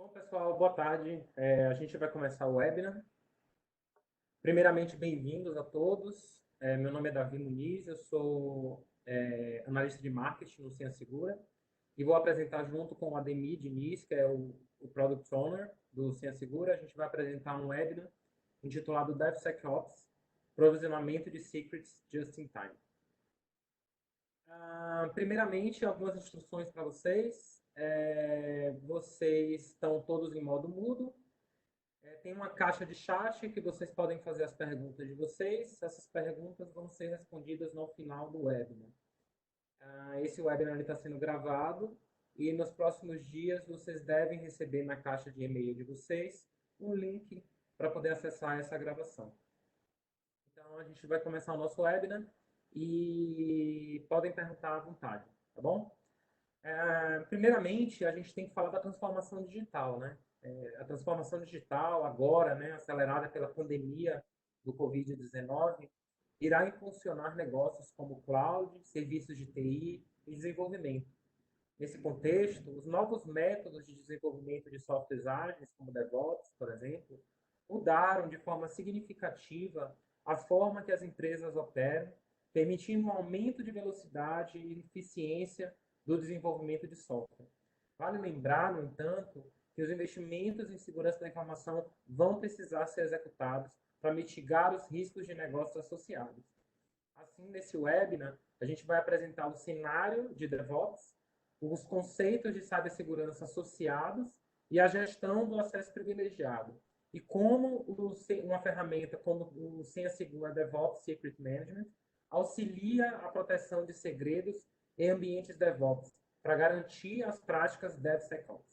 Bom, pessoal, boa tarde. A gente vai começar o webinar. Primeiramente, bem-vindos a todos. Meu nome é Davi Muniz, eu sou analista de marketing no Senha Segura e vou apresentar junto com o Ademir Diniz, que é o Product Owner do Senha Segura. A gente vai apresentar um webinar intitulado DevSecOps, Provisionamento de Secrets Just in Time. Primeiramente, algumas instruções para vocês. Vocês estão todos em modo mudo. Tem uma caixa de chat que vocês podem fazer as perguntas de vocês. Essas perguntas vão ser respondidas no final do webinar. Esse webinar está sendo gravado e nos próximos dias vocês devem receber na caixa de e-mail de vocês um link para poder acessar essa gravação. Então, a gente vai começar o nosso webinar e podem perguntar à vontade, tá bom? Primeiramente, a gente tem que falar da transformação digital, né? A transformação digital agora, né, acelerada pela pandemia do Covid-19, irá impulsionar negócios como cloud, serviços de TI e desenvolvimento. Nesse contexto, os novos métodos de desenvolvimento de softwares ágeis, como DevOps, por exemplo, mudaram de forma significativa a forma que as empresas operam, permitindo um aumento de velocidade e eficiência do desenvolvimento de software. Vale lembrar, no entanto, que os investimentos em segurança da informação vão precisar ser executados para mitigar os riscos de negócios associados. Assim, nesse webinar, a gente vai apresentar o cenário de DevOps, os conceitos de cibersegurança associados e a gestão do acesso privilegiado. E como uma ferramenta como o Senha Segura DevOps Secret Management auxilia a proteção de segredos em ambientes DevOps para garantir as práticas DevSecOps.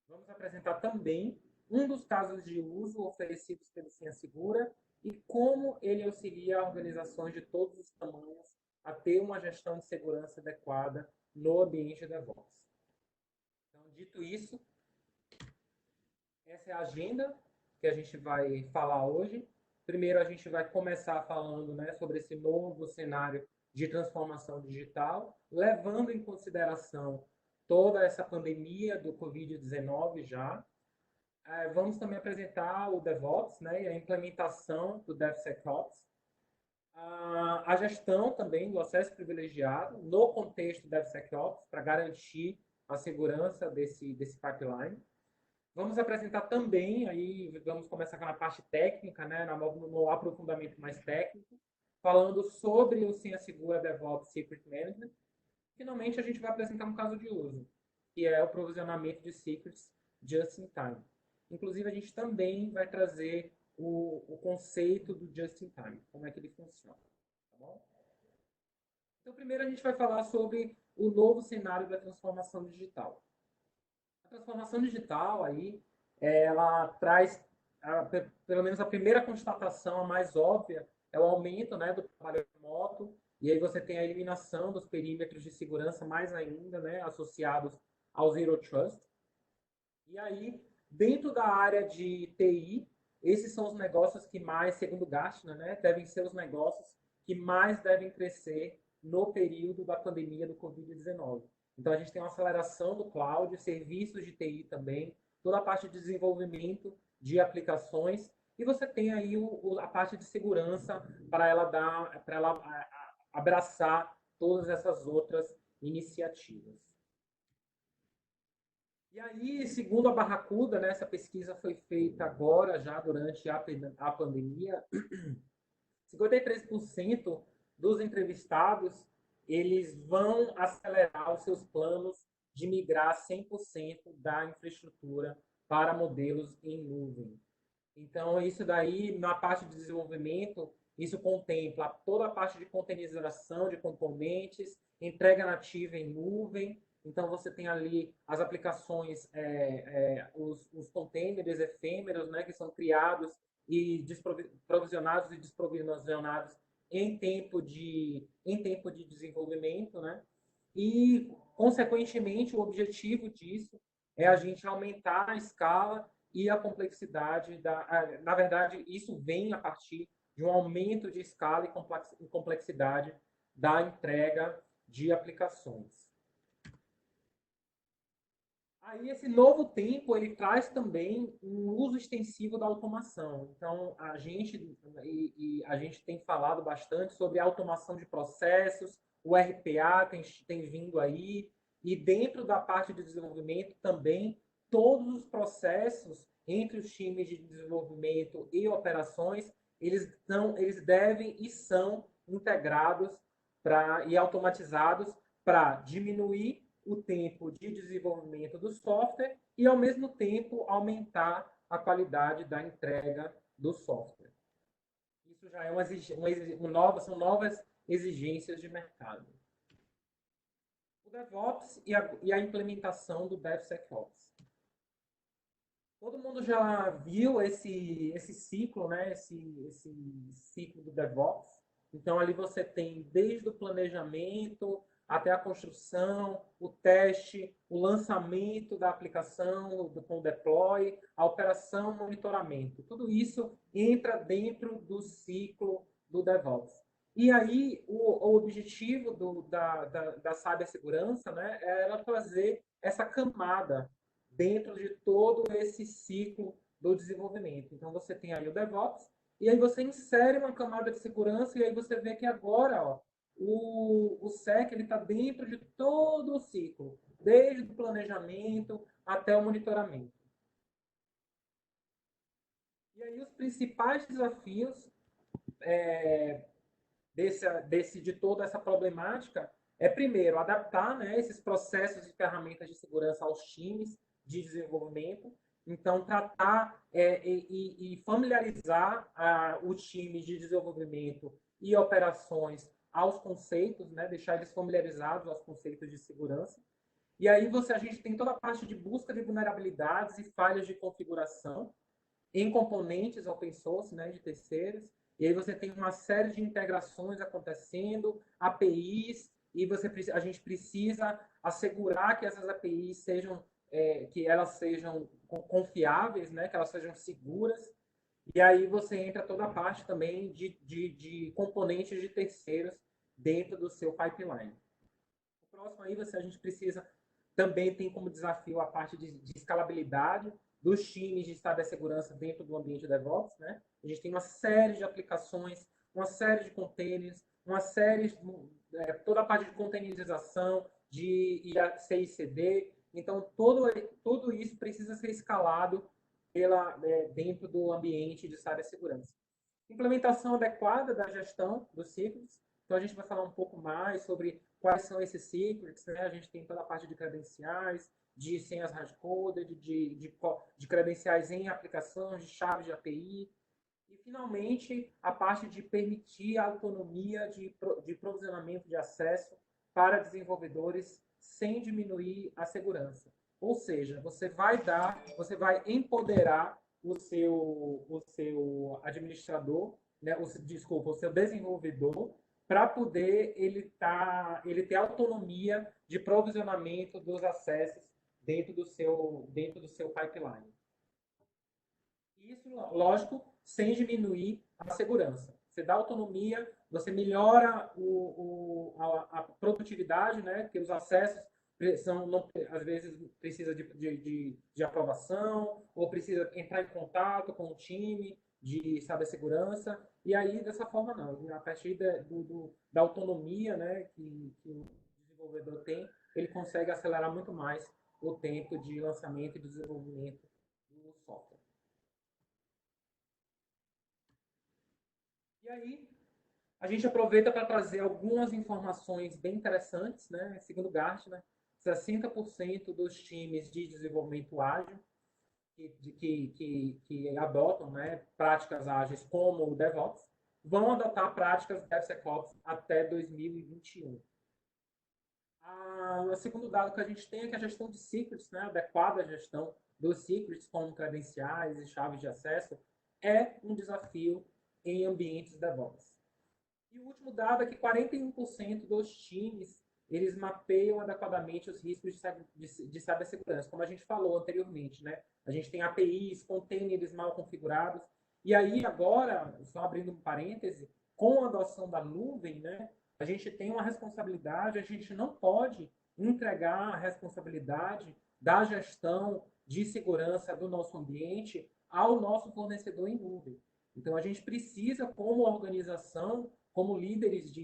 Vamos apresentar também um dos casos de uso oferecidos pelo Senha Segura e como ele auxilia organizações de todos os tamanhos a ter uma gestão de segurança adequada no ambiente DevOps. Então, dito isso, essa é a agenda que a gente vai falar hoje. Primeiro, a gente vai começar falando, né, sobre esse novo cenário de transformação digital, levando em consideração toda essa pandemia do Covid-19 já. Vamos também apresentar o DevOps, né, e a implementação do DevSecOps, a gestão também do acesso privilegiado no contexto do DevSecOps para garantir a segurança desse pipeline. Vamos apresentar também, aí vamos começar com a parte técnica, né, no aprofundamento mais técnico, falando sobre o Senha Segura DevOps Secret Management. Finalmente, a gente vai apresentar um caso de uso, que é o provisionamento de secrets just in time. Inclusive, a gente também vai trazer o conceito do just in time, como é que ele funciona. Tá bom? Então, primeiro a gente vai falar sobre o novo cenário da transformação digital. A transformação digital aí, ela traz, pelo menos a primeira constatação, a mais óbvia, é o aumento, né, do trabalho remoto, e aí você tem a eliminação dos perímetros de segurança, mais ainda, né, associados ao Zero Trust. E aí, dentro da área de TI, esses são os negócios que mais, segundo Gartner, né, devem ser os negócios que mais devem crescer no período da pandemia do Covid-19. Então, a gente tem uma aceleração do cloud, serviços de TI também, toda a parte de desenvolvimento de aplicações, e você tem aí a parte de segurança para ela abraçar todas essas outras iniciativas. E aí, segundo a Barracuda, né, essa pesquisa foi feita agora, já durante a pandemia, 53% dos entrevistados, eles vão acelerar os seus planos de migrar 100% da infraestrutura para modelos em nuvem. Então, isso daí, na parte de desenvolvimento, isso contempla toda a parte de containerização de componentes, entrega nativa em nuvem. Então, você tem ali as aplicações, os containers efêmeros, né, que são criados e provisionados e desprovisionados em tempo de desenvolvimento, né? E, consequentemente, o objetivo disso é a gente aumentar a escala e a complexidade na verdade, isso vem a partir de um aumento de escala e complexidade da entrega de aplicações. A Aí esse novo tempo ele traz também um uso extensivo da automação. Então a gente tem falado bastante sobre a automação de processos, o RPA tem vindo aí e dentro da parte de desenvolvimento também todos os processos entre os times de desenvolvimento e operações eles devem e são integrados e automatizados para diminuir o tempo de desenvolvimento do software e, ao mesmo tempo, aumentar a qualidade da entrega do software. Isso já é são novas exigências de mercado. O DevOps e a implementação do DevSecOps. Todo mundo já viu esse ciclo, né? Esse ciclo do DevOps. Então, ali você tem desde o planejamento até a construção, o teste, o lançamento da aplicação com o deploy, a operação, o monitoramento. Tudo isso entra dentro do ciclo do DevOps. E aí, o objetivo da cibersegurança, né, é ela trazer essa camada dentro de todo esse ciclo do desenvolvimento. Então, você tem aí o DevOps, e aí você insere uma camada de segurança, e aí você vê que agora ó, o SEC está dentro de todo o ciclo, desde o planejamento até o monitoramento. E aí os principais desafios de toda essa problemática é, primeiro, adaptar, né, esses processos e ferramentas de segurança aos times de desenvolvimento. Então, tratar e familiarizar o time de desenvolvimento e operações aos conceitos, né, deixar eles familiarizados aos conceitos de segurança. E aí a gente tem toda a parte de busca de vulnerabilidades e falhas de configuração em componentes open source, né, de terceiros. E aí você tem uma série de integrações acontecendo, APIs, e a gente precisa assegurar que essas APIs sejam, que elas sejam confiáveis, né, que elas sejam seguras. E aí você entra toda a parte também de componentes de terceiros dentro do seu pipeline. O próximo aí a gente precisa também tem como desafio a parte de escalabilidade dos times de cibersegurança dentro do ambiente DevOps, né? A gente tem uma série de aplicações, uma série de containers, uma série, toda a parte de containerização, de CICD. Então, tudo isso precisa ser escalado dentro do ambiente de cibersegurança. Implementação adequada da gestão dos ciclos. Então, a gente vai falar um pouco mais sobre quais são esses secrets, né? A gente tem toda a parte de credenciais, de senhas hardcoded, de credenciais em aplicações, de chaves de API. E, finalmente, a parte de permitir a autonomia de provisionamento de acesso para desenvolvedores sem diminuir a segurança. Ou seja, você vai empoderar o seu administrador, né, o seu desenvolvedor, para poder ele ter autonomia de provisionamento dos acessos dentro do seu pipeline. Isso, lógico, sem diminuir a segurança. Você dá autonomia, você melhora a produtividade, né? Porque os acessos às vezes precisa de aprovação, ou precisa entrar em contato com o time de cibersegurança, e aí dessa forma não. A partir da autonomia, né, que o desenvolvedor tem, ele consegue acelerar muito mais o tempo de lançamento e desenvolvimento do software. E aí, a gente aproveita para trazer algumas informações bem interessantes, né? Segundo Gartner, 60% dos times de desenvolvimento ágil que adotam, né, práticas ágeis como o DevOps vão adotar práticas DevSecOps até 2021. O segundo dado que a gente tem é que a gestão de secrets, né, a adequada gestão dos secrets como credenciais e chaves de acesso é um desafio em ambientes DevOps. E o último dado é que 41% dos times eles mapeiam adequadamente os riscos de cibersegurança, como a gente falou anteriormente, né? A gente tem APIs, containers mal configurados, e aí agora, só abrindo um parêntese, com a adoção da nuvem, né? A gente tem uma responsabilidade, a gente não pode entregar a responsabilidade da gestão de segurança do nosso ambiente ao nosso fornecedor em nuvem. Então, a gente precisa, como organização, como líderes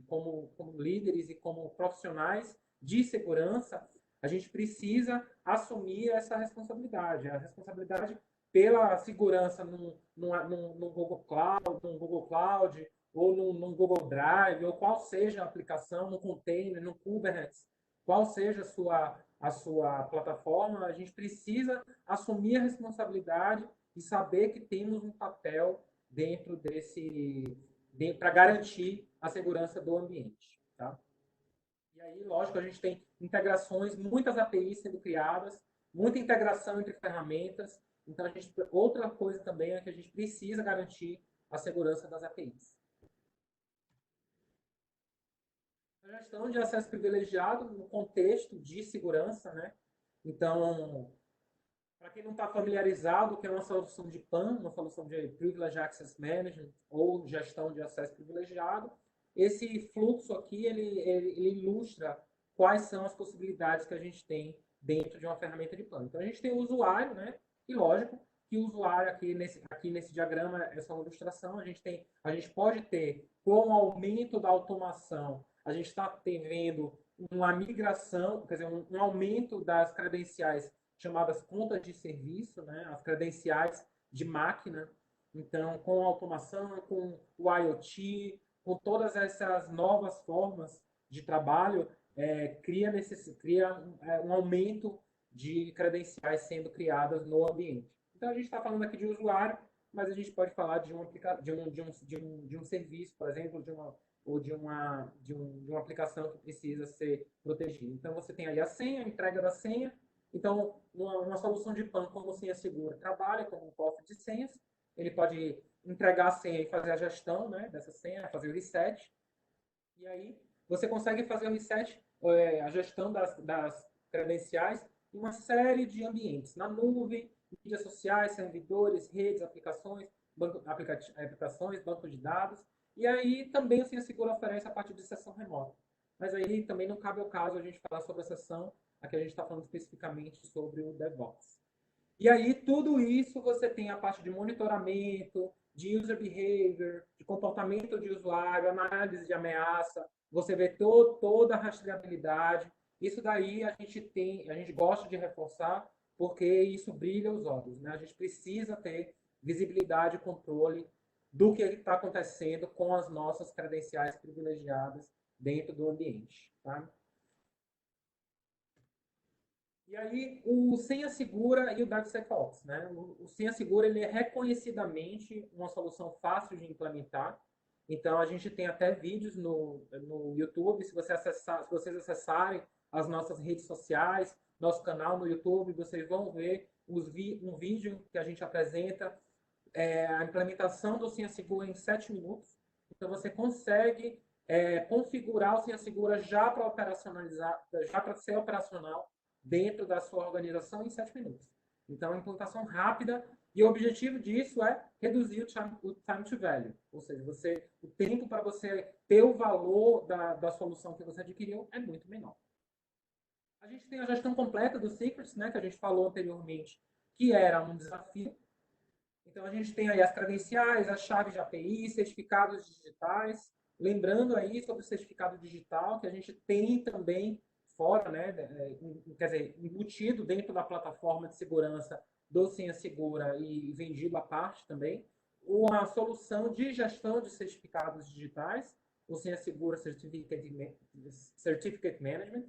como líderes e como profissionais de segurança, a gente precisa assumir essa responsabilidade. A responsabilidade pela segurança no Google Cloud ou no Google Drive, ou qual seja a aplicação, no container, no Kubernetes, qual seja a sua plataforma, a gente precisa assumir a responsabilidade e saber que temos um papel dentro para garantir a segurança do ambiente. Tá? E aí, lógico, a gente tem integrações, muitas APIs sendo criadas, muita integração entre ferramentas. Então, outra coisa também é que a gente precisa garantir a segurança das APIs. A gestão de acesso privilegiado no contexto de segurança, né? Então, para quem não está familiarizado, o que é uma solução de PAM, uma solução de Privileged Access Management ou gestão de acesso privilegiado, esse fluxo aqui ele ilustra quais são as possibilidades que a gente tem dentro de uma ferramenta de PAM. Então, a gente tem o usuário, né? E lógico que o usuário aqui nesse diagrama, essa é uma ilustração, a gente pode ter, com o aumento da automação, a gente está vendo uma migração, quer dizer, um aumento das credenciais chamadas contas de serviço, né? As credenciais de máquina. Então, com a automação, com o IoT, com todas essas novas formas de trabalho, cria um aumento de credenciais sendo criadas no ambiente. Então, a gente está falando aqui de usuário, mas a gente pode falar de um serviço, por exemplo, de uma aplicação que precisa ser protegida. Então, você tem ali a senha, a entrega da senha. Então, uma solução de PAN como senha segura trabalha como um cofre de senhas. Ele pode entregar a senha e fazer a gestão, né, dessa senha, fazer o reset. E aí, você consegue fazer o reset, a gestão das credenciais em uma série de ambientes. Na nuvem, mídias sociais, servidores, redes, aplicações, banco de dados. E aí também o Senha Segura oferece a parte de sessão remota. Mas aí também não cabe ao caso a gente falar sobre a sessão, aqui a gente está falando especificamente sobre o DevOps. E aí, tudo isso você tem a parte de monitoramento, de user behavior, de comportamento de usuário, análise de ameaça, você vê toda a rastreabilidade. Isso daí a gente gosta de reforçar, porque isso brilha os olhos, né? A gente precisa ter visibilidade e controle do que está acontecendo com as nossas credenciais privilegiadas dentro do ambiente, tá? E aí, o Senha Segura e o DevSecOps, né? O Senha Segura ele é reconhecidamente uma solução fácil de implementar. Então, a gente tem até vídeos no YouTube. Se vocês acessarem as nossas redes sociais, nosso canal no YouTube, vocês vão ver um vídeo que a gente apresenta a implementação do Senha Segura em 7 minutos. Então, você consegue configurar o Senha Segura já para operacionalizar, já para ser operacional dentro da sua organização em 7 minutos. Então, a implantação rápida e o objetivo disso é reduzir o time to value, ou seja, o tempo para você ter o valor da solução que você adquiriu é muito menor. A gente tem a gestão completa dos secrets, né, que a gente falou anteriormente, que era um desafio. Então, a gente tem aí as credenciais, as chaves de API, certificados digitais. Lembrando aí sobre o certificado digital, que a gente tem também fora, né, quer dizer, embutido dentro da plataforma de segurança do Senha Segura e vendido à parte também, uma solução de gestão de certificados digitais, o Senha Segura Certificate Management.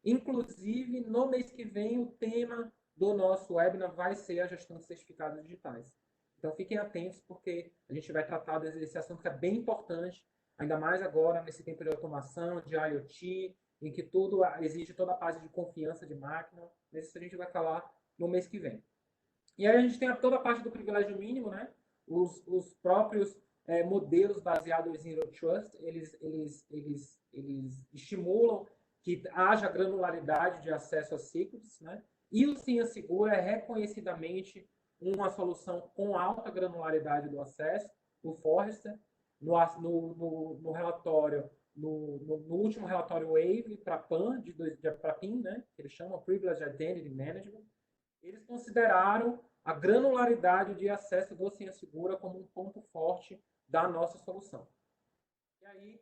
Inclusive, no mês que vem, o tema do nosso webinar vai ser a gestão de certificados digitais. Então, fiquem atentos, porque a gente vai tratar desse assunto que é bem importante, ainda mais agora, nesse tempo de automação, de IoT, em que tudo exige toda a parte de confiança de máquina. Isso a gente vai falar no mês que vem. E aí a gente tem toda a parte do privilégio mínimo, né? Os próprios modelos baseados em Zero Trust, eles estimulam que haja granularidade de acesso a secrets, né? E o Senha Segura é reconhecidamente uma solução com alta granularidade do acesso, o Forrester, no relatório no último relatório WAVE para PAN, para PIM, né, que eles chamam Privileged Identity Management, eles consideraram a granularidade de acesso do Senha Segura como um ponto forte da nossa solução. E aí,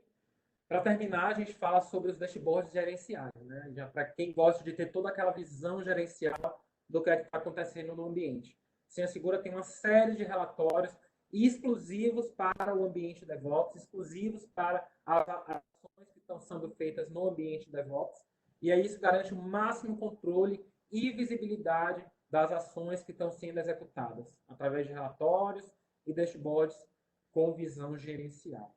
para terminar, a gente fala sobre os dashboards gerenciais, né? Para quem gosta de ter toda aquela visão gerencial do que está acontecendo no ambiente. Senha Segura tem uma série de relatórios exclusivos para o ambiente DevOps, exclusivos para as ações que estão sendo feitas no ambiente DevOps. E aí isso garante o máximo controle e visibilidade das ações que estão sendo executadas, através de relatórios e dashboards com visão gerencial.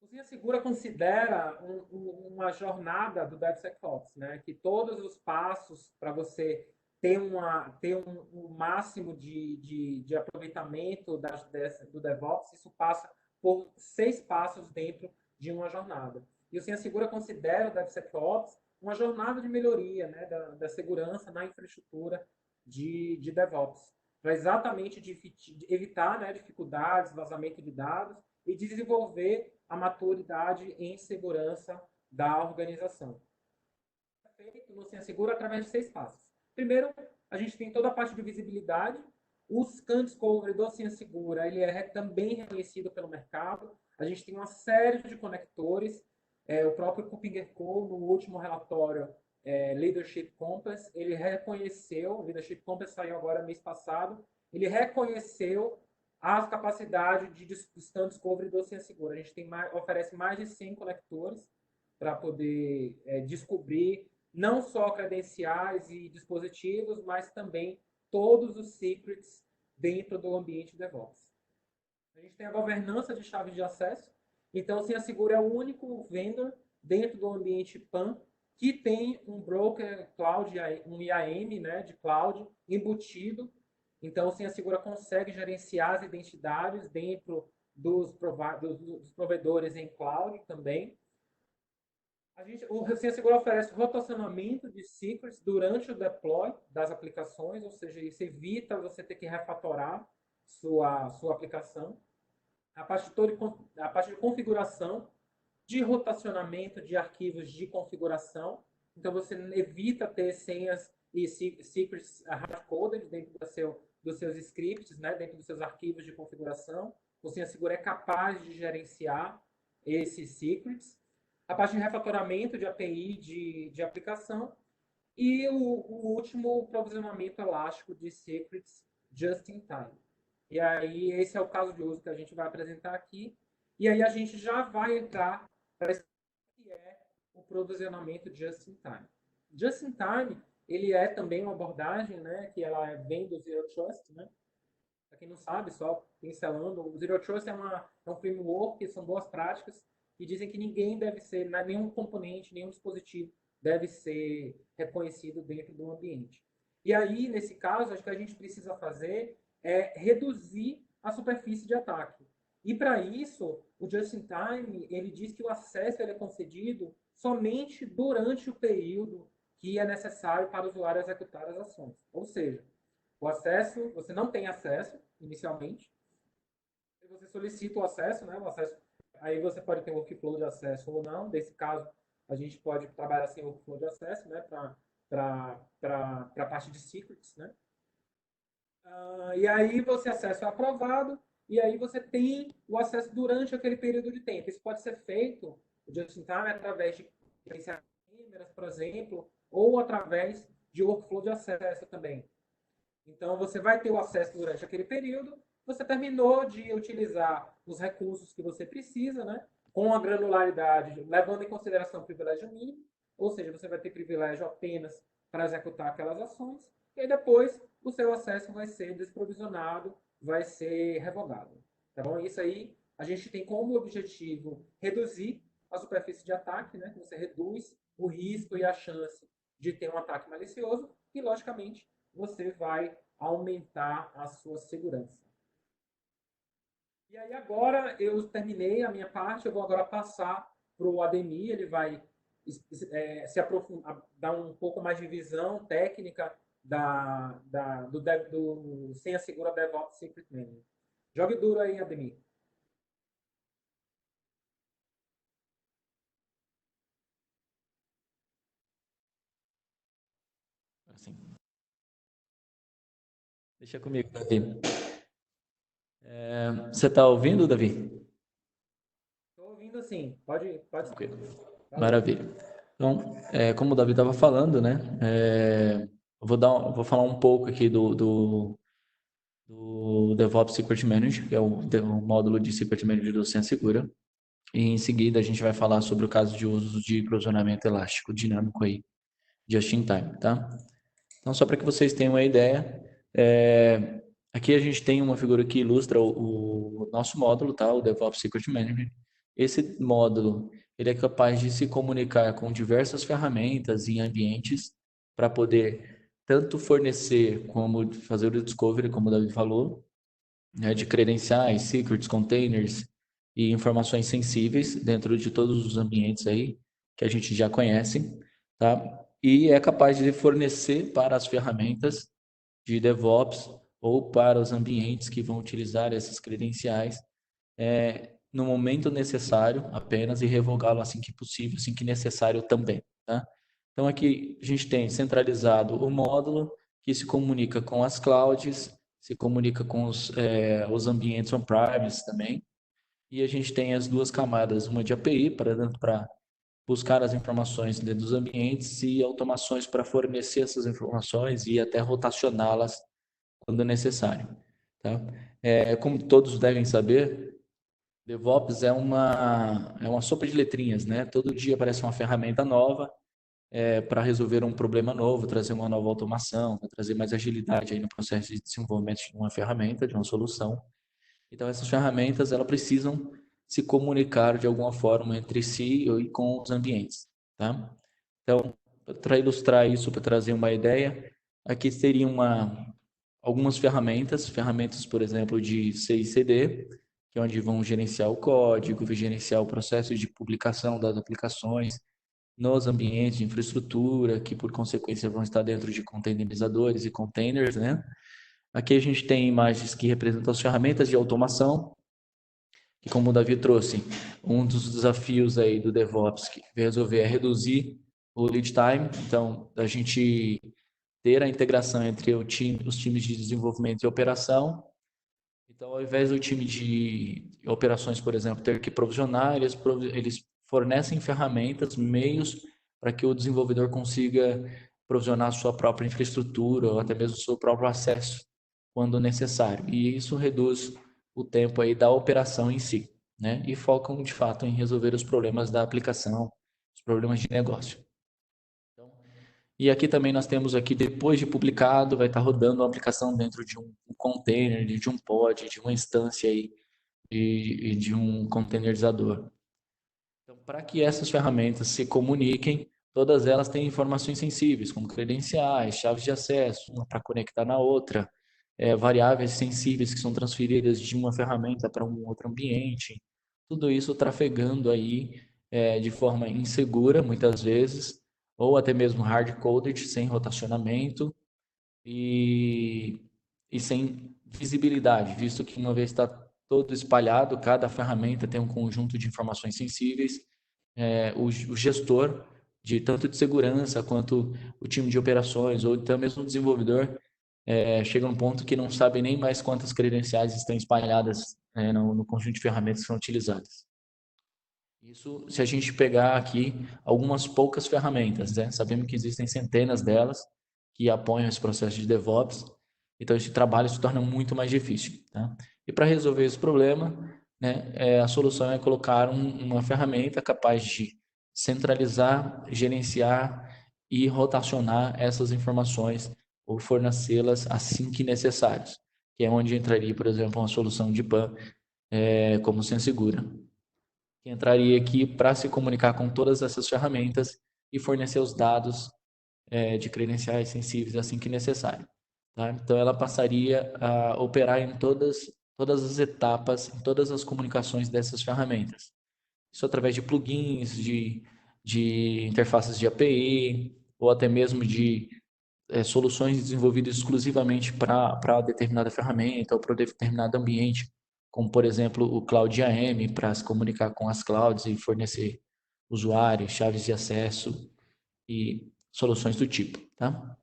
O Senha Segura considera uma jornada do DevSecOps, né? Que todos os passos para você ter um máximo de aproveitamento do DevOps, isso passa por 6 passos dentro de uma jornada. E o Senha Segura considera o DevSecOps uma jornada de melhoria, né, da segurança na infraestrutura de DevOps, para exatamente evitar, né, dificuldades, vazamento de dados e desenvolver a maturidade em segurança da organização. É feito no Senha Segura através de 6 passos. Primeiro, a gente tem toda a parte de visibilidade. O Scan Discovery do Senha Segura ele é também reconhecido pelo mercado. A gente tem uma série de conectores. O próprio KuppingerCole, no último relatório Leadership Compass, ele reconheceu, o Leadership Compass saiu agora mês passado, ele reconheceu as capacidades de Scan Discovery do Senha Segura. A gente oferece mais de 100 conectores para poder descobrir não só credenciais e dispositivos, mas também todos os secrets dentro do ambiente DevOps. A gente tem a governança de chaves de acesso. Então, o Senha Segura é o único vendor dentro do ambiente PAN que tem um broker cloud, um IAM, né, de cloud embutido. Então, o Senha Segura consegue gerenciar as identidades dentro dos provedores em cloud também. O Senha Segura oferece rotacionamento de secrets durante o deploy das aplicações, ou seja, isso evita você ter que refatorar sua aplicação. A parte de configuração, de rotacionamento de arquivos de configuração. Então, você evita ter senhas e secrets hard-coded dentro dos seus scripts, né, dentro dos seus arquivos de configuração. O Senha Segura é capaz de gerenciar esses secrets. A parte de refatoramento de API de aplicação. E o último, o provisionamento elástico de secrets just in time. E aí, esse é o caso de uso que a gente vai apresentar aqui. E aí, a gente já vai entrar para esse que é o provisionamento just in time. Just in time, ele é também uma abordagem, né, que ela vem do Zero Trust, né? Para quem não sabe, só pincelando, o Zero Trust é um framework, são boas práticas que dizem que ninguém deve ser, nenhum componente, nenhum dispositivo deve ser reconhecido dentro do ambiente. E aí, nesse caso, acho que a gente precisa fazer é reduzir a superfície de ataque. E para isso, o Just-in-Time, ele diz que o acesso ele é concedido somente durante o período que é necessário para o usuário executar as ações. Ou seja, o acesso, você não tem acesso inicialmente, você solicita o acesso, né? O acesso, aí você pode ter um workflow de acesso ou não. Nesse caso, a gente pode trabalhar sem workflow de acesso, né? Para a parte de secrets, né? E aí você acessa o aprovado e aí você tem o acesso durante aquele período de tempo. Isso pode ser feito, o just-in-time, através de câmeras, por exemplo, ou através de workflow de acesso também. Então, você vai ter o acesso durante aquele período, você terminou de utilizar os recursos que você precisa, né? Com a granularidade, levando em consideração o privilégio mínimo, ou seja, você vai ter privilégio apenas para executar aquelas ações, e aí depois o seu acesso vai ser desprovisionado, vai ser revogado. Tá bom? Isso aí a gente tem como objetivo reduzir a superfície de ataque, né? Você reduz o risco e a chance de ter um ataque malicioso e, logicamente, você vai aumentar a sua segurança. E aí agora eu terminei a minha parte, eu vou agora passar para o Ademir, ele vai se aprofundar, dar um pouco mais de visão técnica do Senha Segura DevOps Secret Manager. Jogue duro aí, Ademir. Deixa comigo, Davi. Você está ouvindo, Davi? Estou ouvindo sim. Pode Tranquilo. seguir. Valeu. Maravilha. Então, como o Davi estava falando, né? Eu vou falar um pouco aqui do DevOps Secret Manager, que é o módulo de Secret Manager do SenSegura. E em seguida a gente vai falar sobre o caso de uso de provisionamento elástico dinâmico aí, just in time, tá? Então, só para que vocês tenham uma ideia, aqui a gente tem uma figura que ilustra o nosso módulo, tá? O DevOps Secret Manager. Esse módulo, ele é capaz de se comunicar com diversas ferramentas e ambientes para poder tanto fornecer como fazer o discovery, como o Davi falou, né, de credenciais, secrets, containers e informações sensíveis dentro de todos os ambientes aí que a gente já conhece, tá? E é capaz de fornecer para as ferramentas de DevOps ou para os ambientes que vão utilizar essas credenciais no momento necessário apenas e revogá-lo assim que possível, assim que necessário também, tá? Então aqui a gente tem centralizado o módulo que se comunica com as clouds, se comunica com os ambientes on-premise também, e a gente tem as duas camadas, uma de API para buscar as informações dentro dos ambientes e automações para fornecer essas informações e até rotacioná-las quando necessário, tá? Como todos devem saber, DevOps é uma sopa de letrinhas, né? Todo dia aparece uma ferramenta nova para resolver um problema novo, trazer uma nova automação, trazer mais agilidade aí no processo de desenvolvimento de uma ferramenta, de uma solução. Então, essas ferramentas elas precisam se comunicar de alguma forma entre si e com os ambientes, tá? Então, para ilustrar isso, para trazer uma ideia, aqui seria algumas ferramentas, por exemplo, de CI/CD, que é onde vão gerenciar o código, gerenciar o processo de publicação das aplicações nos ambientes de infraestrutura, que por consequência vão estar dentro de containerizadores e containers, né? Aqui a gente tem imagens que representam as ferramentas de automação, que como o Davi trouxe, um dos desafios aí do DevOps que resolver é reduzir o lead time, então a gente ter a integração entre os times de desenvolvimento e operação. Então, ao invés do time de operações, por exemplo, ter que provisionar, eles fornecem ferramentas, meios para que o desenvolvedor consiga provisionar a sua própria infraestrutura ou até mesmo o seu próprio acesso quando necessário. E isso reduz o tempo aí da operação em si, né? E focam de fato em resolver os problemas da aplicação, os problemas de negócio. E aqui também nós temos aqui, depois de publicado, vai estar rodando a aplicação dentro de um container, de um pod, de uma instância aí, de um containerizador. Então, para que essas ferramentas se comuniquem, todas elas têm informações sensíveis, como credenciais, chaves de acesso, uma para conectar na outra, variáveis sensíveis que são transferidas de uma ferramenta para um outro ambiente. Tudo isso trafegando aí de forma insegura, muitas vezes, ou até mesmo hard-coded, sem rotacionamento e, e sem visibilidade, visto que uma vez está todo espalhado, cada ferramenta tem um conjunto de informações sensíveis, o gestor de tanto de segurança quanto o time de operações ou até mesmo o desenvolvedor chega num ponto que não sabe nem mais quantas credenciais estão espalhadas no conjunto de ferramentas que são utilizadas. Isso se a gente pegar aqui algumas poucas ferramentas, né? Sabemos que existem centenas delas que apoiam esse processo de DevOps, então esse trabalho se torna muito mais difícil, tá? E para resolver esse problema, né, a solução é colocar uma ferramenta capaz de centralizar, gerenciar e rotacionar essas informações ou fornecê-las assim que necessários, que é onde entraria, por exemplo, uma solução de PAN como SenSegura, que entraria aqui para se comunicar com todas essas ferramentas e fornecer os dados de credenciais sensíveis assim que necessário. Tá? Então, ela passaria a operar em todas as etapas, em todas as comunicações dessas ferramentas. Isso através de plugins, de interfaces de API, ou até mesmo de soluções desenvolvidas exclusivamente para determinada ferramenta ou para determinado ambiente, como, por exemplo, o Cloud IAM, para se comunicar com as clouds e fornecer usuários, chaves de acesso e soluções do tipo. Tá?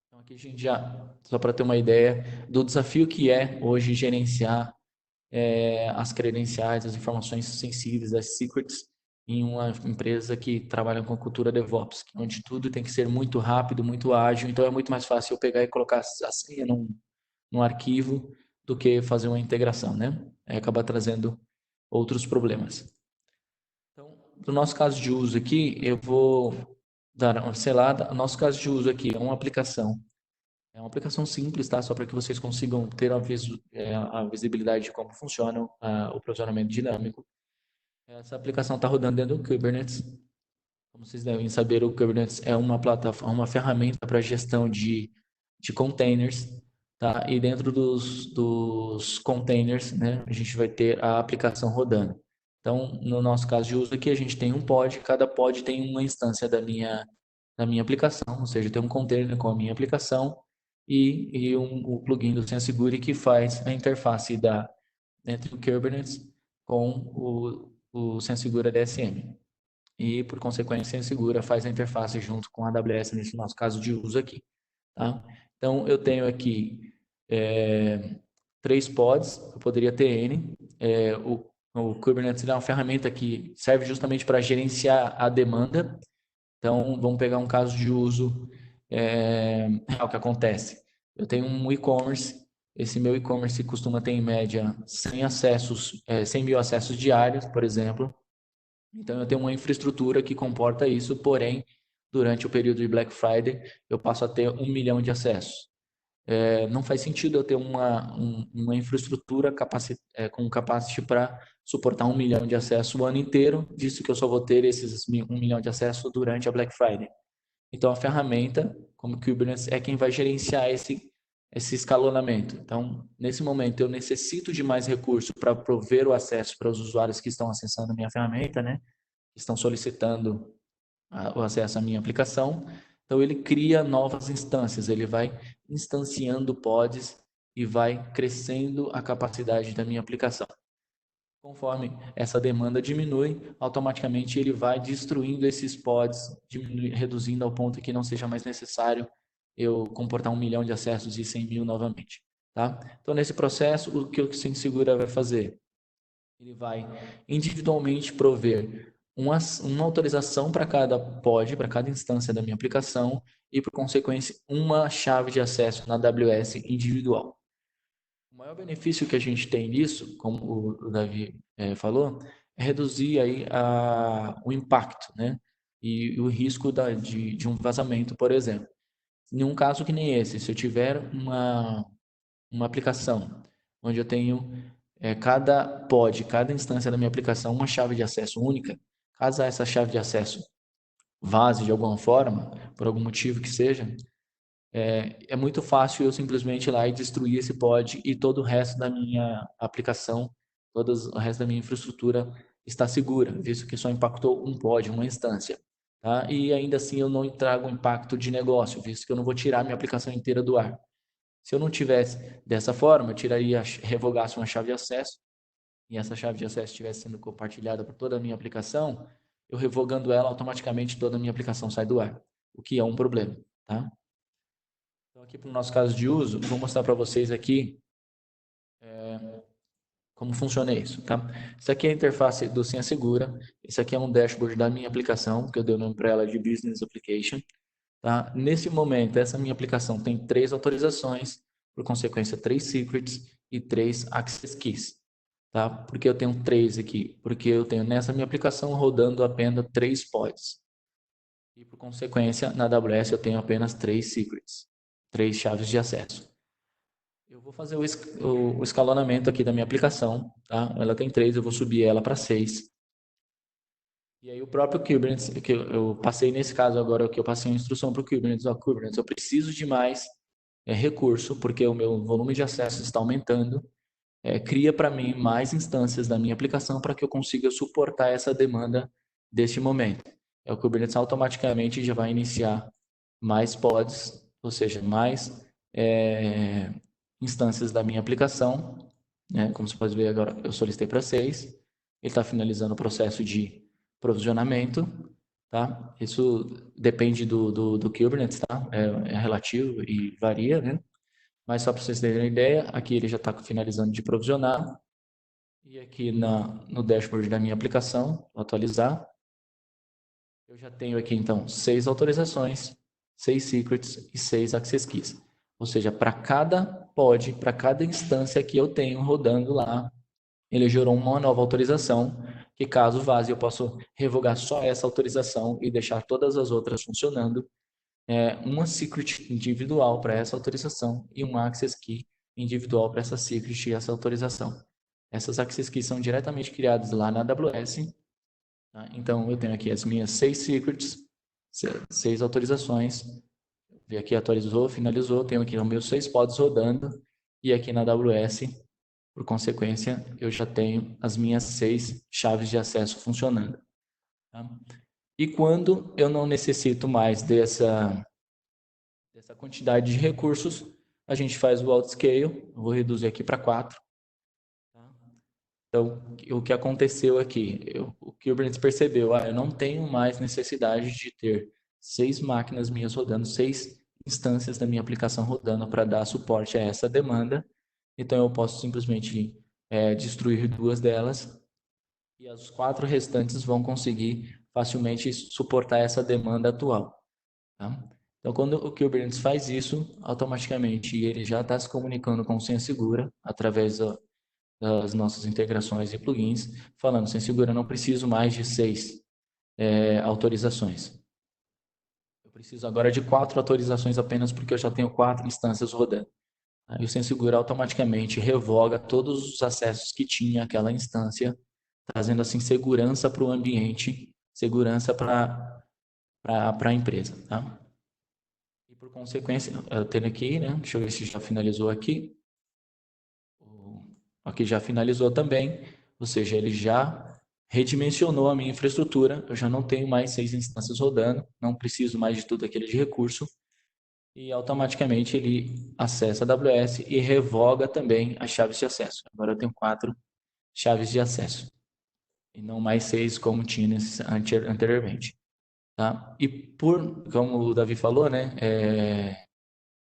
Então, aqui a gente já, só para ter uma ideia do desafio que é hoje gerenciar as credenciais, as informações sensíveis, as secrets, em uma empresa que trabalha com a cultura DevOps, onde tudo tem que ser muito rápido, muito ágil, então é muito mais fácil eu pegar e colocar a senha num arquivo do que fazer uma integração, né? Aí acaba trazendo outros problemas. Então, no nosso caso de uso aqui, eu vou dar, sei lá, o nosso caso de uso aqui é uma aplicação simples, tá? Só para que vocês consigam ter a visibilidade de como funciona o provisionamento dinâmico. Essa aplicação está rodando dentro do Kubernetes. Como vocês devem saber, o Kubernetes é uma plataforma, uma ferramenta para gestão de containers, tá? E dentro dos containers, né, a gente vai ter a aplicação rodando. Então, no nosso caso de uso aqui, a gente tem um pod, cada pod tem uma instância da minha aplicação, ou seja, tem um container com a minha aplicação e o plugin do SenseGuri que faz a interface entre o Kubernetes com o SenseGuri DSM. E, por consequência, SenseGuri faz a interface junto com a AWS, nesse nosso caso de uso aqui. Tá? Então, eu tenho aqui 3 pods, eu poderia ter N. O Kubernetes é uma ferramenta que serve justamente para gerenciar a demanda. Então, vamos pegar um caso de uso real que acontece. Eu tenho um e-commerce, esse meu e-commerce costuma ter em média 100 mil acessos diários, por exemplo. Então, eu tenho uma infraestrutura que comporta isso, porém, durante o período de Black Friday, eu passo a ter 1 milhão de acessos. Não faz sentido eu ter uma infraestrutura com capacity para suportar 1 milhão de acessos o ano inteiro, visto que eu só vou ter esses 1 milhão de acessos durante a Black Friday. Então, a ferramenta, como Kubernetes, é quem vai gerenciar esse escalonamento. Então, nesse momento, eu necessito de mais recursos para prover o acesso para os usuários que estão acessando a minha ferramenta, né? Que estão solicitando o acesso à minha aplicação. Então, ele cria novas instâncias, ele vai instanciando pods e vai crescendo a capacidade da minha aplicação. Conforme essa demanda diminui, automaticamente ele vai destruindo esses pods, reduzindo ao ponto que não seja mais necessário eu comportar 1 milhão de acessos e 100 mil novamente. Tá? Então, nesse processo, o que o SenseGuri vai fazer? Ele vai individualmente prover uma autorização para cada pod, para cada instância da minha aplicação e, por consequência, uma chave de acesso na AWS individual. O maior benefício que a gente tem nisso, como o Davi falou, é reduzir aí o impacto, né? E o risco de um vazamento, por exemplo. Em um caso que nem esse, se eu tiver uma aplicação onde eu tenho cada instância da minha aplicação, uma chave de acesso única, caso essa chave de acesso vaze de alguma forma, por algum motivo que seja, é muito fácil eu simplesmente ir lá e destruir esse pod e todo o resto da minha aplicação, todo o resto da minha infraestrutura está segura, visto que só impactou um pod, uma instância. Tá? E ainda assim eu não trago um impacto de negócio, visto que eu não vou tirar minha aplicação inteira do ar. Se eu não tivesse dessa forma, eu revogasse uma chave de acesso e essa chave de acesso estivesse sendo compartilhada por toda a minha aplicação, eu revogando ela, automaticamente toda a minha aplicação sai do ar, o que é um problema. Tá? Então, aqui para o nosso caso de uso, vou mostrar para vocês aqui como funciona isso, tá? Isso aqui é a interface do Senha Segura. Esse aqui é um dashboard da minha aplicação, que eu dei o nome para ela de Business Application. Tá? Nesse momento, essa minha aplicação tem 3 autorizações, por consequência, 3 secrets e 3 access keys. Tá? Por que eu tenho 3 aqui? Porque eu tenho nessa minha aplicação rodando apenas 3 pods. E, por consequência, na AWS eu tenho apenas 3 secrets, 3 chaves de acesso. Eu vou fazer o escalonamento aqui da minha aplicação, tá? Ela tem 3, eu vou subir ela para 6. E aí o próprio Kubernetes, que eu passei nesse caso agora, que eu passei uma instrução para o Kubernetes, Kubernetes, eu preciso de mais recurso, porque o meu volume de acesso está aumentando, cria para mim mais instâncias da minha aplicação para que eu consiga suportar essa demanda deste momento. O Kubernetes automaticamente já vai iniciar mais pods, ou seja, mais instâncias da minha aplicação, né? Como você pode ver agora, eu solicitei para 6, ele está finalizando o processo de provisionamento tá? Isso depende do Kubernetes, tá? É relativo e varia, né? Mas só para vocês terem uma ideia, aqui ele já está finalizando de provisionar. E aqui no dashboard da minha aplicação, vou atualizar. Eu já tenho aqui, então, 6 autorizações, 6 secrets e 6 access keys. Ou seja, para cada pod, para cada instância que eu tenho rodando lá, ele gerou uma nova autorização, que caso vaze, eu posso revogar só essa autorização e deixar todas as outras funcionando. Uma secret individual para essa autorização e uma access key individual para essa secret e essa autorização. Essas access keys são diretamente criadas lá na AWS. Tá? Então, eu tenho aqui as minhas 6 secrets, 6 autorizações. Vi aqui, atualizou, finalizou. Tenho aqui os meus 6 pods rodando. E aqui na AWS, por consequência, eu já tenho as minhas 6 chaves de acesso funcionando. Tá? E quando eu não necessito mais dessa quantidade de recursos, a gente faz o outscale. Eu vou reduzir aqui para 4. Tá? Então, o que aconteceu aqui? O Kubernetes percebeu, eu não tenho mais necessidade de ter 6 máquinas minhas rodando, 6 instâncias da minha aplicação rodando para dar suporte a essa demanda. Então, eu posso simplesmente destruir 2 delas e as 4 restantes vão conseguir facilmente suportar essa demanda atual. Tá? Então, quando o Kubernetes faz isso, automaticamente ele já está se comunicando com o Senha Segura através das nossas integrações e plugins, falando, Senha Segura, não preciso mais de 6 autorizações. Eu preciso agora de 4 autorizações apenas porque eu já tenho 4 instâncias rodando. Aí o Senha Segura automaticamente revoga todos os acessos que tinha aquela instância, trazendo assim segurança para o ambiente, segurança para a empresa. Tá? E por consequência, eu tenho aqui, né? Deixa eu ver se já finalizou aqui. Aqui já finalizou também, ou seja, ele já redimensionou a minha infraestrutura, eu já não tenho mais 6 instâncias rodando, não preciso mais de tudo aquele de recurso, e automaticamente ele acessa a AWS e revoga também as chaves de acesso. Agora eu tenho 4 chaves de acesso, e não mais 6 como tinha anteriormente. Tá? E como o Davi falou, né,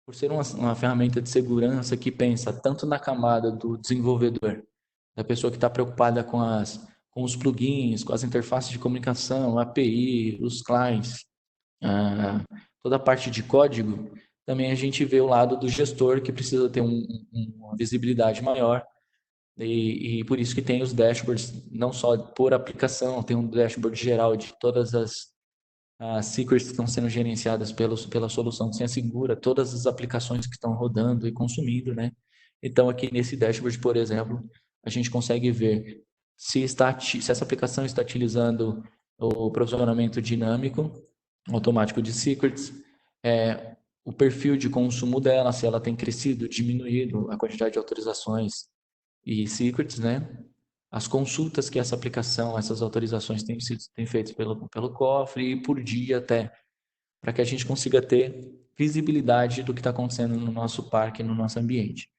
por ser uma ferramenta de segurança que pensa tanto na camada do desenvolvedor, da pessoa que está preocupada com os plugins, com as interfaces de comunicação, API, os clients, toda a parte de código, também a gente vê o lado do gestor que precisa ter uma visibilidade maior e por isso que tem os dashboards, não só por aplicação, tem um dashboard geral de todas as secrets que estão sendo gerenciadas pela solução de senha segura, todas as aplicações que estão rodando e consumindo, né? Então, aqui nesse dashboard, por exemplo, a gente consegue ver se essa aplicação está utilizando o provisionamento dinâmico, automático de secrets, o perfil de consumo dela, se ela tem crescido, diminuído a quantidade de autorizações e secrets, né? As consultas que essa aplicação, essas autorizações têm feito pelo cofre e por dia até, para que a gente consiga ter visibilidade do que está acontecendo no nosso parque, no nosso ambiente.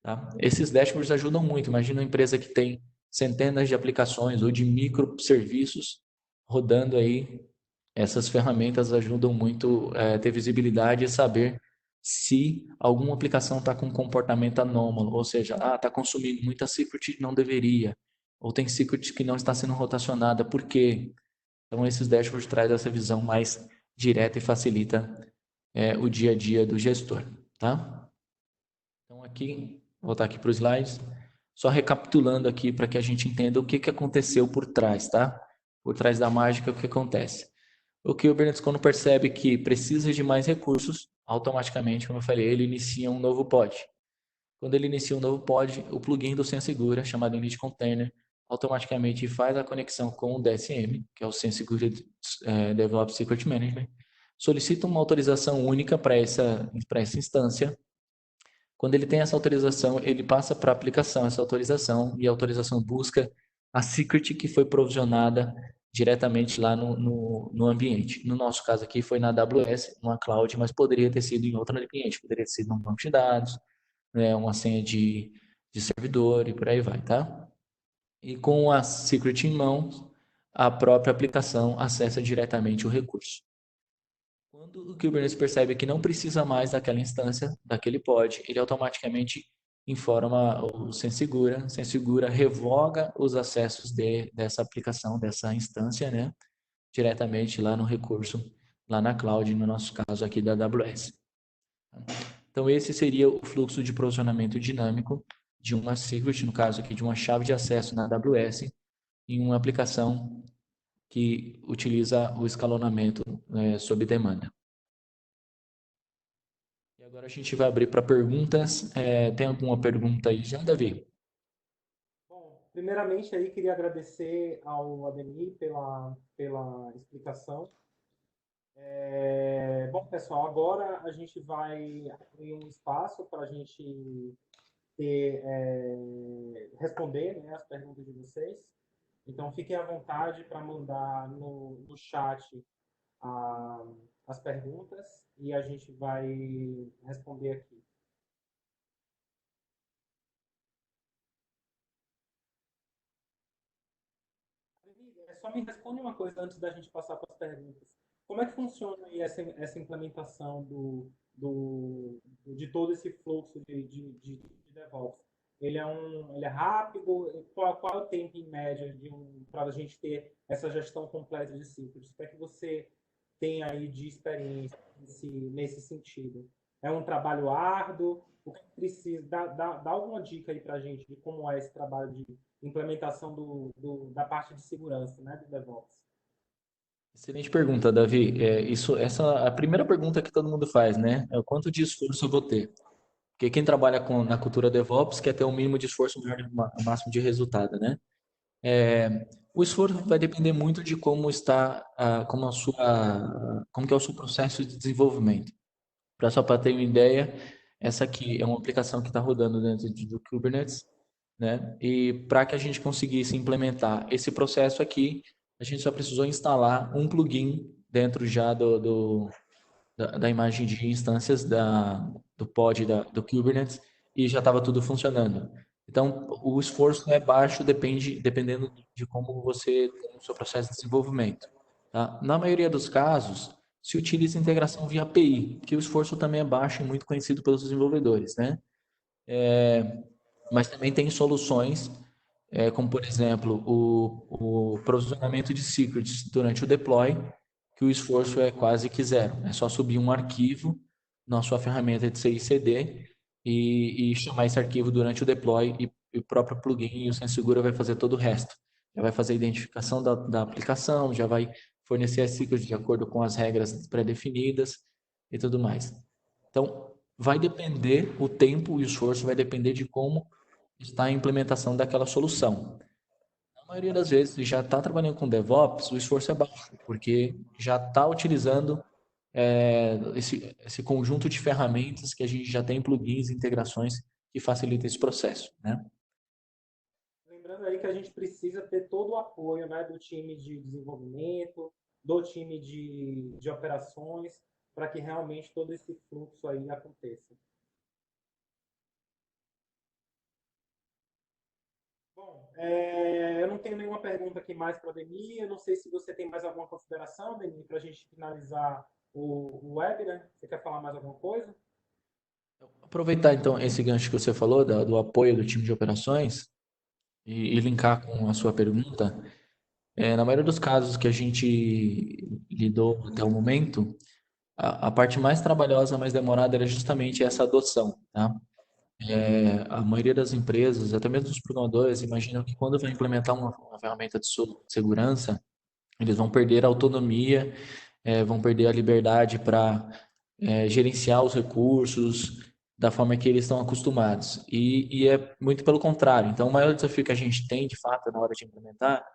Tá? Esses dashboards ajudam muito. Imagina uma empresa que tem centenas de aplicações ou de microserviços rodando aí. Essas ferramentas ajudam muito a ter visibilidade e saber se alguma aplicação está com um comportamento anômalo, ou seja, está consumindo muita secret e não deveria, ou tem secret que não está sendo rotacionada, por quê? Então, esses dashboards trazem essa visão mais direta e facilita o dia a dia do gestor, tá? Então, aqui, vou voltar aqui para os slides, só recapitulando aqui para que a gente entenda o que aconteceu por trás, tá? Por trás da mágica, o que acontece? O Kubernetes, quando percebe que precisa de mais recursos, automaticamente, como eu falei, ele inicia um novo pod. Quando ele inicia um novo pod, o plugin do Senha Segura, chamado Init Container, automaticamente faz a conexão com o DSM, que é o Senha Segura Develop Secret Management, solicita uma autorização única para essa instância. Quando ele tem essa autorização, ele passa para a aplicação essa autorização e a autorização busca a secret que foi provisionada diretamente lá no ambiente. No nosso caso aqui foi na AWS, uma cloud, mas poderia ter sido em outro ambiente, poderia ter sido um banco de dados, né, uma senha de servidor e por aí vai, tá? E com a secret em mãos, a própria aplicação acessa diretamente o recurso. Quando o Kubernetes percebe que não precisa mais daquela instância, daquele pod, ele automaticamente informa o SenSegura revoga os acessos dessa aplicação, dessa instância, né, diretamente lá no recurso, lá na cloud, no nosso caso aqui da AWS. Então, esse seria o fluxo de provisionamento dinâmico de uma secret, no caso aqui de uma chave de acesso na AWS, em uma aplicação que utiliza o escalonamento sob demanda. E agora a gente vai abrir para perguntas. Tem alguma pergunta aí já, Davi? Bom, primeiramente aí queria agradecer ao Ademir pela explicação. Bom, pessoal, agora a gente vai abrir um espaço para a gente responder, né, as perguntas de vocês. Então, fiquem à vontade para mandar no chat as perguntas e a gente vai responder aqui. Só me responde uma coisa antes da gente passar para as perguntas. Como é que funciona aí essa implementação de todo esse fluxo de DevOps? Ele é rápido? Qual é o tempo em média para a gente ter essa gestão completa de ciclos? O que é que você tem aí de experiência nesse sentido? É um trabalho árduo? O que precisa? Dá alguma dica aí para a gente de como é esse trabalho de implementação da parte de segurança, né, do DevOps. Excelente pergunta, Davi. Essa é a primeira pergunta que todo mundo faz, né? É o quanto de esforço eu vou ter? Porque quem trabalha na cultura DevOps quer ter o mínimo de esforço, o máximo de resultado, né? O esforço vai depender muito de como está, como que é o seu processo de desenvolvimento. Só para ter uma ideia, essa aqui é uma aplicação que está rodando dentro do Kubernetes, né? E para que a gente conseguisse implementar esse processo aqui, a gente só precisou instalar um plugin dentro já da imagem de instâncias do pod do Kubernetes e já estava tudo funcionando. Então, o esforço é baixo dependendo de como você tem o seu processo de desenvolvimento. Tá? Na maioria dos casos, se utiliza integração via API, que o esforço também é baixo e muito conhecido pelos desenvolvedores, né? Mas também tem soluções, como por exemplo o provisionamento de secrets durante o deploy, que o esforço é quase que zero. É só subir um arquivo na sua ferramenta de CI/CD e chamar esse arquivo durante o deploy e o próprio plugin e o SenSegura vai fazer todo o resto. Já vai fazer a identificação da aplicação, já vai fornecer as secrets de acordo com as regras pré-definidas e tudo mais. Então, vai depender, o tempo e o esforço vai depender de como está a implementação daquela solução. Na maioria das vezes, se já está trabalhando com DevOps, o esforço é baixo, porque já está utilizando esse conjunto de ferramentas que a gente já tem plugins e integrações que facilitam esse processo, né? Lembrando aí que a gente precisa ter todo o apoio, né, do time de desenvolvimento, do time de operações, para que realmente todo esse fluxo aí aconteça. Bom, eu não tenho nenhuma pergunta aqui mais para a Deni. Eu não sei se você tem mais alguma consideração, Deni, para a gente finalizar o web, né? Você quer falar mais alguma coisa? Aproveitar então esse gancho que você falou do apoio do time de operações e linkar com a sua pergunta. Na maioria dos casos que a gente lidou até o momento, a parte mais trabalhosa, mais demorada era justamente essa adoção, tá? A maioria das empresas, até mesmo os programadores, imaginam que quando vai implementar uma ferramenta de segurança, eles vão perder a autonomia, vão perder a liberdade para gerenciar os recursos da forma que eles estão acostumados. E é muito pelo contrário. Então, o maior desafio que a gente tem, de fato, na hora de implementar,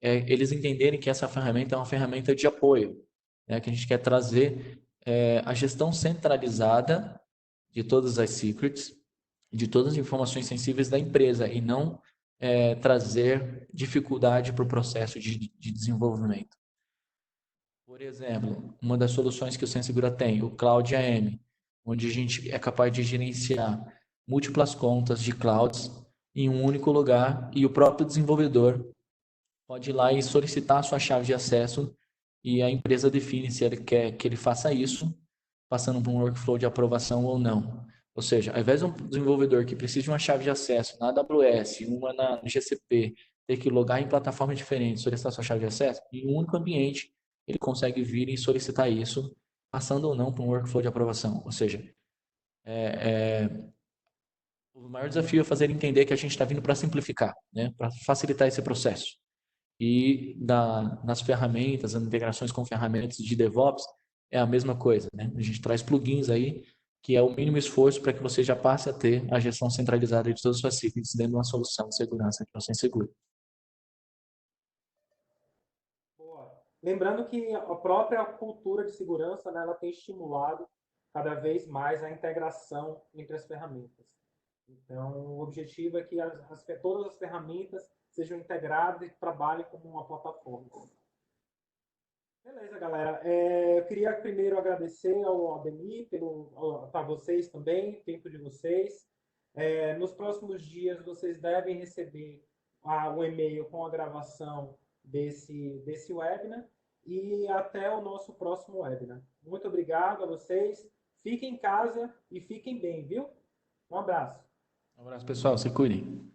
é eles entenderem que essa ferramenta é uma ferramenta de apoio, né? Que a gente quer trazer a gestão centralizada de todas as secrets, de todas as informações sensíveis da empresa e não trazer dificuldade para o processo de desenvolvimento. Por exemplo, uma das soluções que o SenSegura tem, o Cloud AM, onde a gente é capaz de gerenciar múltiplas contas de clouds em um único lugar e o próprio desenvolvedor pode ir lá e solicitar a sua chave de acesso e a empresa define se ele quer que ele faça isso, passando por um workflow de aprovação ou não. Ou seja, ao invés de um desenvolvedor que precisa de uma chave de acesso na AWS, uma no GCP, ter que logar em plataformas diferentes, solicitar sua chave de acesso, em um único ambiente ele consegue vir e solicitar isso, passando ou não por um workflow de aprovação. Ou seja, o maior desafio é fazer ele entender que a gente está vindo para simplificar, né? Para facilitar esse processo. E nas ferramentas, as integrações com ferramentas de DevOps, é a mesma coisa, né? A gente traz plugins aí, que é o mínimo esforço para que você já passe a ter a gestão centralizada de todas as suas secrets dentro de uma solução de segurança que você segura. Boa. Lembrando que a própria cultura de segurança, né, ela tem estimulado cada vez mais a integração entre as ferramentas. Então, o objetivo é que todas as ferramentas sejam integradas e trabalhem como uma plataforma. Beleza, galera. Eu queria primeiro agradecer ao Ademir, a vocês também, o tempo de vocês. Nos próximos dias, vocês devem receber um e-mail com a gravação desse webinar e até o nosso próximo webinar. Muito obrigado a vocês. Fiquem em casa e fiquem bem, viu? Um abraço. Um abraço, pessoal. Se cuidem.